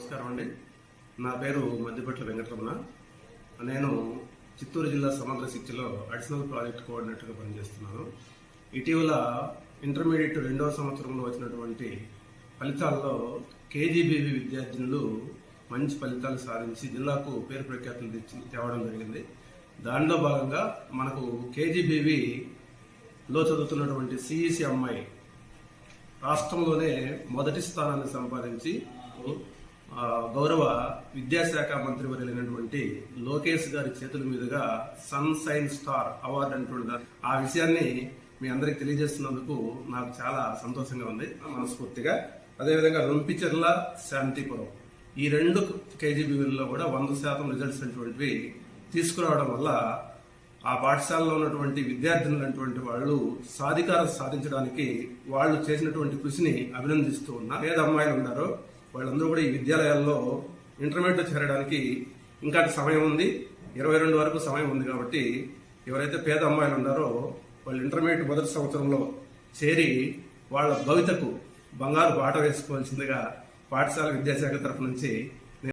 నమస్కారం అండి. నా పేరు మద్దిపట్ల వెంకటరమణ. నేను చిత్తూరు జిల్లా సమగ్ర శిక్షలో అడిషనల్ ప్రాజెక్ట్ కోఆర్డినేటర్గా పనిచేస్తున్నాను. ఇటీవల ఇంటర్మీడియట్ 2వ సంవత్సరంలో వచ్చినటువంటి ఫలితాల్లో కేజీబీవీ విద్యార్థినులు మంచి ఫలితాలు సాధించి జిల్లాకు పేరు ప్రఖ్యాతులు తేవడం జరిగింది. దానిలో భాగంగా మనకు కేజీబీవీలో చదువుతున్నటువంటి సిఈసి అమ్మాయి రాష్ట్రంలోనే మొదటి స్థానాన్ని సంపాదించి గౌరవ విద్యాశాఖ మంత్రి వర్యులైనటువంటి లోకేష్ గారి చేతుల మీదుగా సన్షైన్ స్టార్ అవార్డు అంటున్నారు. ఆ విషయాన్ని మీ అందరికి తెలియజేస్తున్నందుకు నాకు చాలా సంతోషంగా ఉంది మనస్ఫూర్తిగా. అదేవిధంగా రొంపిచెర్ల, శాంతిపురం ఈ 2 కేజీబీవీల్లో కూడా 100% రిజల్ట్స్ అనేటువంటివి తీసుకురావడం వల్ల ఆ పాఠశాలలో ఉన్నటువంటి విద్యార్థులైనటువంటి వాళ్ళు సాధికారత సాధించడానికి వాళ్ళు చేసినటువంటి కృషిని అభినందిస్తూ ఉన్నా. పేద అమ్మాయిలు ఉన్నారో వాళ్ళందరూ కూడా ఈ విద్యాలయాల్లో ఇంటర్మీడియట్ చేరడానికి ఇంకా సమయం ఉంది, 22 వరకు సమయం ఉంది. కాబట్టి ఎవరైతే పేద అమ్మాయిలు ఉన్నారో వాళ్ళు ఇంటర్మీడియట్ మొదటి సంవత్సరంలో చేరి వాళ్ళ భవితకు బంగారు బాట వేసుకోవాల్సిందిగా పాఠశాల విద్యాశాఖ తరఫు నుంచి